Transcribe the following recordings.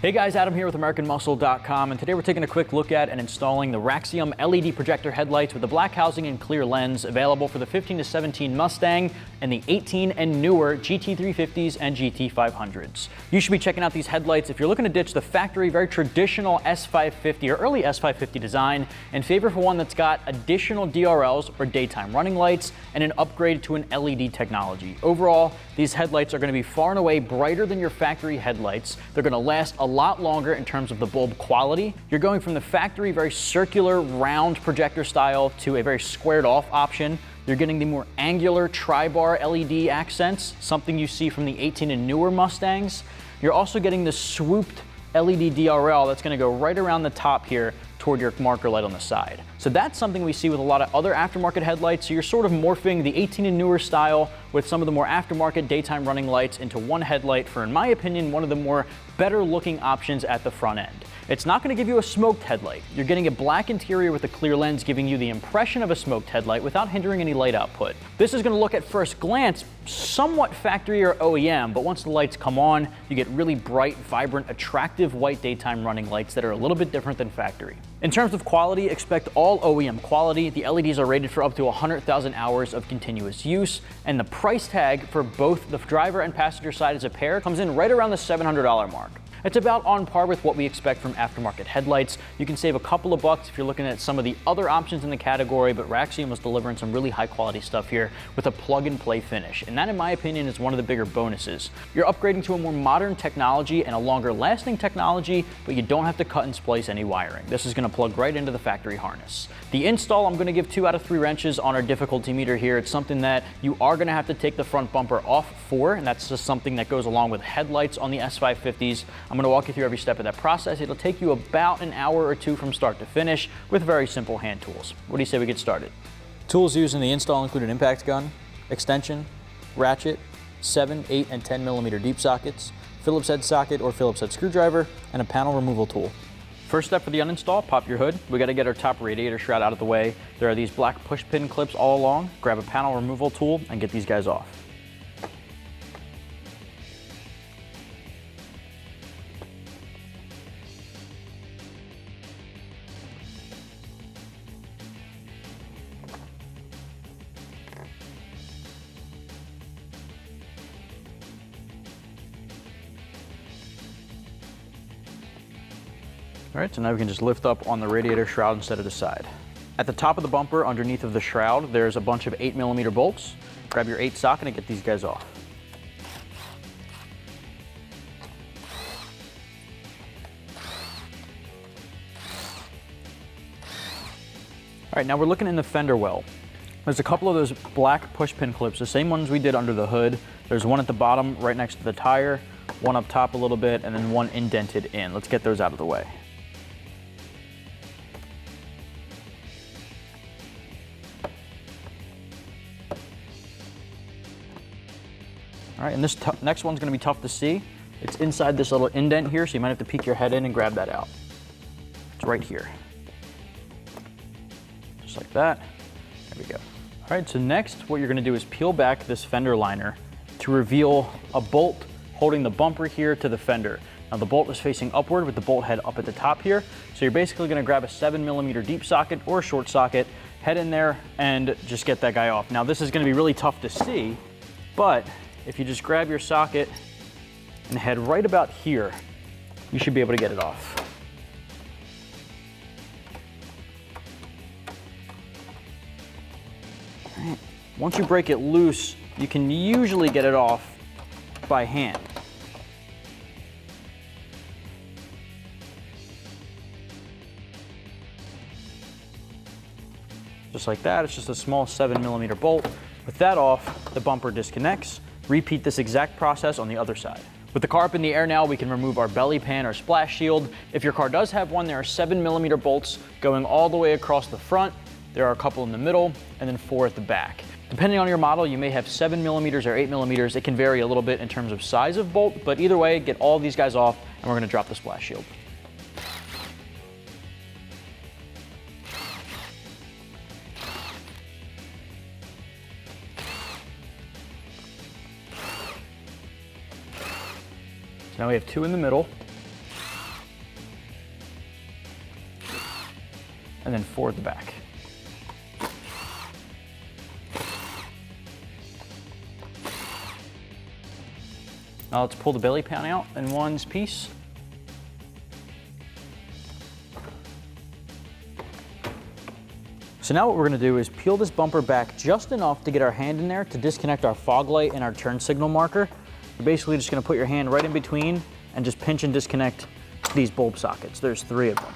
Hey guys, Adam here with AmericanMuscle.com, and today we're taking a quick look at and installing the Raxium LED projector headlights with the black housing and clear lens, available for the 15 to 17 Mustang and the 18 and newer GT350s and GT500s. You should be checking out these headlights if you're looking to ditch the factory, very traditional S550 or early S550 design and favor for one that's got additional DRLs or daytime running lights and an upgrade to an LED technology. Overall, these headlights are going to be far and away brighter than your factory headlights. They're going to last a lot longer in terms of the bulb quality. You're going from the factory very circular round projector style to a very squared off option. You're getting the more angular tri-bar LED accents, something you see from the 18 and newer Mustangs. You're also getting the swooped LED DRL that's going to go right around the top here toward your marker light on the side. So that's something we see with a lot of other aftermarket headlights. So you're sort of morphing the 18 and newer style with some of the more aftermarket daytime running lights into one headlight for, in my opinion, one of the more better looking options at the front end. It's not going to give you a smoked headlight. You're getting a black interior with a clear lens, giving you the impression of a smoked headlight without hindering any light output. This is going to look at first glance somewhat factory or OEM, but once the lights come on, you get really bright, vibrant, attractive white daytime running lights that are a little bit different than factory. In terms of quality, expect all OEM quality. The LEDs are rated for up to 100,000 hours of continuous use, and the price tag for both the driver and passenger side as a pair comes in right around the $700 mark. It's about on par with what we expect from aftermarket headlights. You can save a couple of bucks if you're looking at some of the other options in the category, but Raxium was delivering some really high quality stuff here with a plug and play finish. And that, in my opinion, is one of the bigger bonuses. You're upgrading to a more modern technology and a longer lasting technology, but you don't have to cut and splice any wiring. This is going to plug right into the factory harness. The install, I'm going to give 2 out of 3 wrenches on our difficulty meter here. It's something that you are going to have to take the front bumper off for, and that's just something that goes along with headlights on the S550s. I'm going to walk you through every step of that process. It'll take you about an hour or 2 from start to finish with very simple hand tools. What do you say we get started? Tools used in the install include an impact gun, extension, ratchet, 7, 8, and 10 millimeter deep sockets, Phillips head socket or Phillips head screwdriver, and a panel removal tool. First step for the uninstall, pop your hood. We got to get our top radiator shroud out of the way. There are these black push pin clips all along. Grab a panel removal tool and get these guys off. All right, so now we can just lift up on the radiator shroud instead of the side. At the top of the bumper, underneath of the shroud, there's a bunch of 8 millimeter bolts. Grab your 8 socket and get these guys off. All right, now we're looking in the fender well. There's a couple of those black push pin clips, the same ones we did under the hood. There's one at the bottom right next to the tire, one up top a little bit, and then one indented in. Let's get those out of the way. All right, and this next one's gonna be tough to see. It's inside this little indent here, so you might have to peek your head in and grab that out. It's right here. Just like that. There we go. All right, so next what you're gonna do is peel back this fender liner to reveal a bolt holding the bumper here to the fender. Now the bolt is facing upward with the bolt head up at the top here. So you're basically gonna grab a 7 millimeter deep socket or a short socket, head in there and just get that guy off. Now this is gonna be really tough to see, but if you just grab your socket and head right about here, you should be able to get it off. All right. Once you break it loose, you can usually get it off by hand. Just like that, it's just a small 7 millimeter bolt. With that off, the bumper disconnects. Repeat this exact process on the other side. With the car up in the air now, we can remove our belly pan or splash shield. If your car does have one, there are 7 millimeter bolts going all the way across the front. There are a couple in the middle and then 4 at the back. Depending on your model, you may have 7 millimeters or 8 millimeters. It can vary a little bit in terms of size of bolt, but either way, get all of these guys off and we're gonna drop the splash shield. So now we have 2 in the middle. and then forward the back. Now let's pull the belly pan out in one piece. So now what we're gonna do is peel this bumper back just enough to get our hand in there to disconnect our fog light and our turn signal marker. You're basically just gonna put your hand right in between and just pinch and disconnect these bulb sockets. There's 3 of them.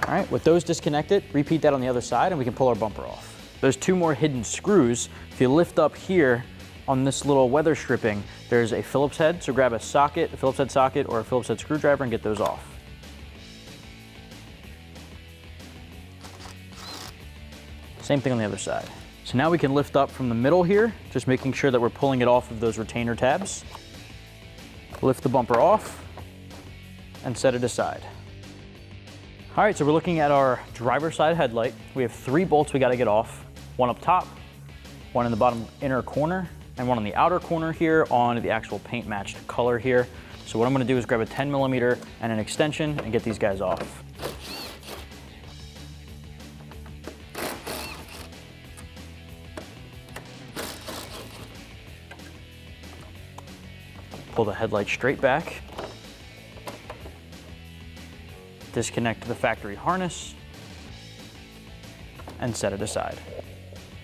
All right, with those disconnected, repeat that on the other side and we can pull our bumper off. There's 2 more hidden screws. If you lift up here on this little weather stripping, there's a Phillips head. So grab a socket, a Phillips head socket or a Phillips head screwdriver and get those off. Same thing on the other side. So now we can lift up from the middle here, just making sure that we're pulling it off of those retainer tabs. Lift the bumper off and set it aside. All right, so we're looking at our driver's side headlight. We have 3 bolts we gotta get off. 1 up top, 1 in the bottom inner corner, and 1 on the outer corner here on the actual paint matched color here. So what I'm gonna do is grab a 10mm and an extension and get these guys off. Pull the headlight straight back. Disconnect the factory harness and set it aside.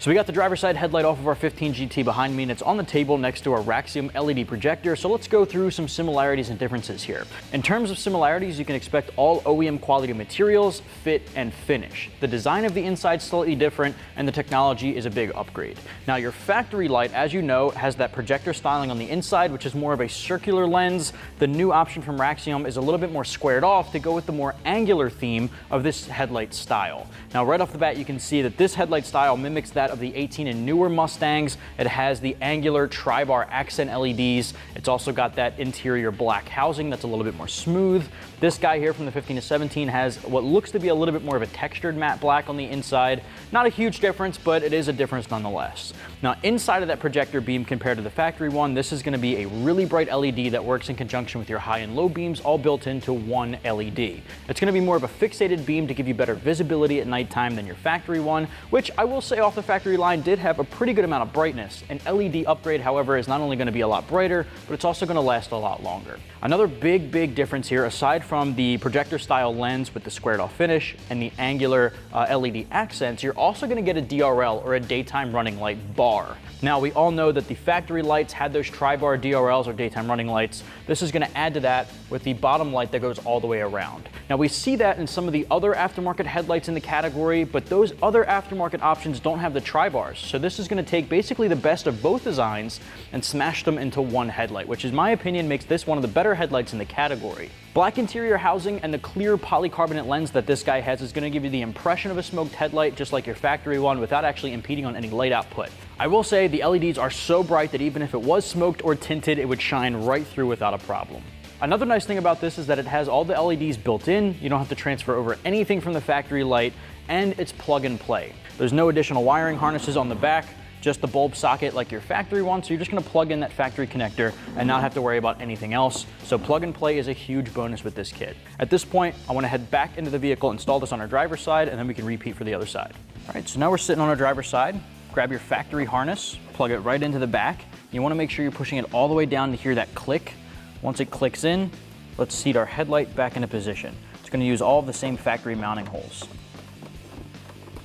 So we got the driver's side headlight off of our 15 GT behind me and it's on the table next to our Raxium LED projector. So let's go through some similarities and differences here. In terms of similarities, you can expect all OEM quality materials, fit, and finish. The design of the inside is slightly different and the technology is a big upgrade. Now your factory light, as you know, has that projector styling on the inside, which is more of a circular lens. The new option from Raxium is a little bit more squared off to go with the more angular theme of this headlight style. Now right off the bat, you can see that this headlight style mimics that of the 18 and newer Mustangs. It has the angular tri-bar accent LEDs. It's also got that interior black housing that's a little bit more smooth. This guy here from the 15 to 17 has what looks to be a little bit more of a textured matte black on the inside. Not a huge difference, but it is a difference nonetheless. Now inside of that projector beam compared to the factory one, this is going to be a really bright LED that works in conjunction with your high and low beams all built into one LED. It's going to be more of a fixated beam to give you better visibility at nighttime than your factory one, which I will say off the factory line did have a pretty good amount of brightness. An LED upgrade, however, is not only going to be a lot brighter, but it's also going to last a lot longer. Another big difference here, aside from the projector style lens with the squared off finish and the angular LED accents, you're also going to get a DRL or a daytime running light bar. Now we all know that the factory lights had those tri-bar DRLs or daytime running lights. This is going to add to that with the bottom light that goes all the way around. Now we see that in some of the other aftermarket headlights in the category, but those other aftermarket options don't have the tri-bars. So this is going to take basically the best of both designs and smash them into one headlight, which in my opinion makes this one of the better headlights in the category. Black interior housing and the clear polycarbonate lens that this guy has is going to give you the impression of a smoked headlight just like your factory one without actually impeding on any light output. I will say the LEDs are so bright that even if it was smoked or tinted, it would shine right through without a problem. Another nice thing about this is that it has all the LEDs built in. You don't have to transfer over anything from the factory light, and it's plug and play. There's no additional wiring harnesses on the back, just the bulb socket like your factory one, so you're just going to plug in that factory connector and not have to worry about anything else. So plug and play is a huge bonus with this kit. At this point, I want to head back into the vehicle, install this on our driver's side, and then we can repeat for the other side. All right, so now we're sitting on our driver's side. Grab your factory harness, plug it right into the back. You want to make sure you're pushing it all the way down to hear that click. Once it clicks in, let's seat our headlight back into position. It's going to use all of the same factory mounting holes.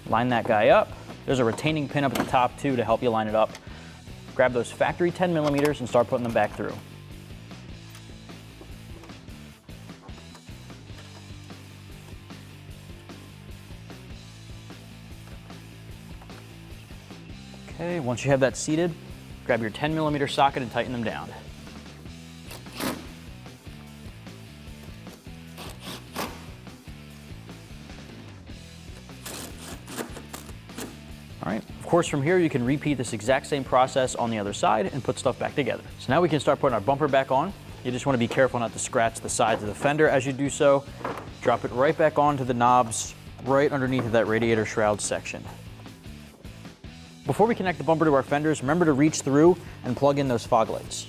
Line that guy up. There's a retaining pin up at the top too to help you line it up. Grab those factory 10mm and start putting them back through. Okay, once you have that seated, grab your 10mm socket and tighten them down. All right, of course from here you can repeat this exact same process on the other side and put stuff back together. So now we can start putting our bumper back on. You just want to be careful not to scratch the sides of the fender as you do so. Drop it right back onto the knobs, right underneath of that radiator shroud section. Before we connect the bumper to our fenders, remember to reach through and plug in those fog lights.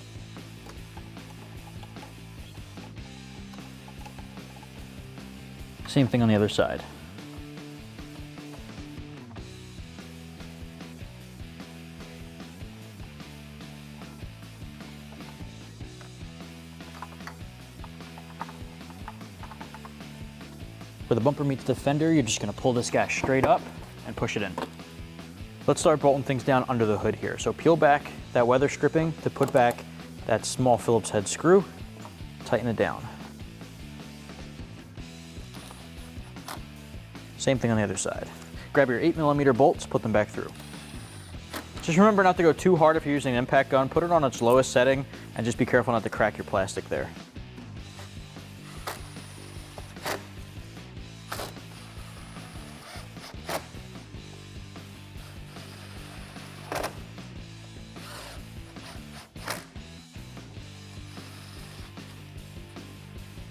Same thing on the other side. Where the bumper meets the fender, you're just gonna pull this guy straight up and push it in. Let's start bolting things down under the hood here. So peel back that weather stripping to put back that small Phillips head screw, tighten it down. Same thing on the other side. Grab your 8mm bolts, put them back through. Just remember not to go too hard if you're using an impact gun. Put it on its lowest setting and just be careful not to crack your plastic there.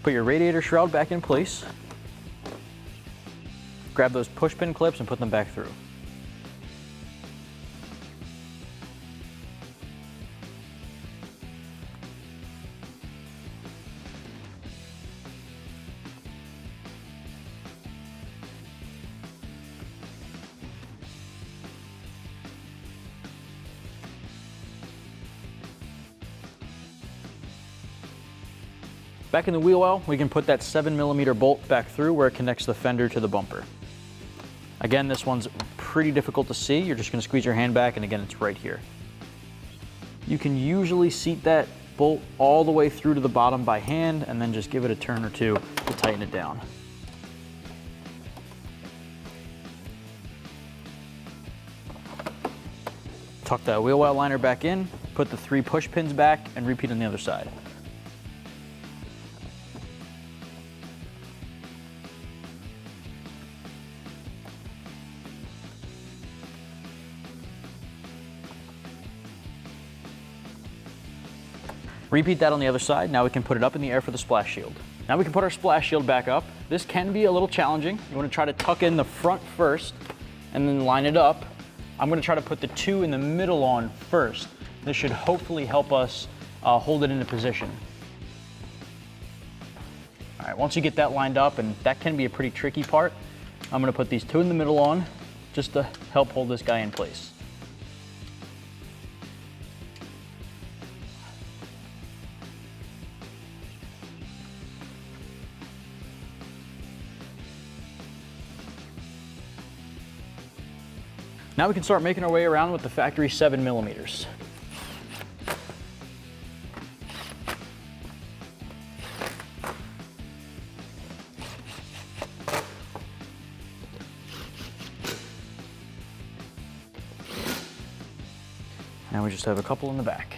Put your radiator shroud back in place. Grab those push pin clips and put them back through. Back in the wheel well, we can put that 7mm bolt back through where it connects the fender to the bumper. Again, this one's pretty difficult to see. You're just gonna squeeze your hand back, and again, it's right here. You can usually seat that bolt all the way through to the bottom by hand, and then just give it a turn or two to tighten it down. Tuck that wheel well liner back in, put the 3 push pins back, and repeat on the other side. Repeat that on the other side. Now we can put it up in the air for the splash shield. Now we can put our splash shield back up. This can be a little challenging. You want to try to tuck in the front first and then line it up. I'm going to try to put the 2 in the middle on first. This should hopefully help us hold it into position. All right, once you get that lined up, and that can be a pretty tricky part, I'm going to put these 2 in the middle on just to help hold this guy in place. Now we can start making our way around with the factory 7mm. Now we just have a couple in the back.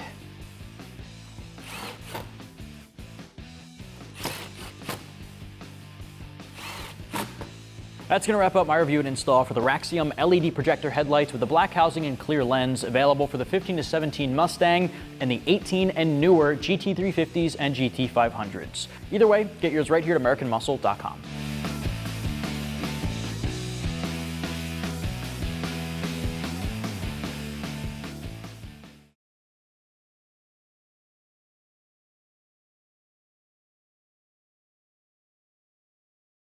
That's going to wrap up my review and install for the Raxium LED projector headlights with the black housing and clear lens, available for the 15 to 17 Mustang and the 18 and newer GT350s and GT500s. Either way, get yours right here at AmericanMuscle.com.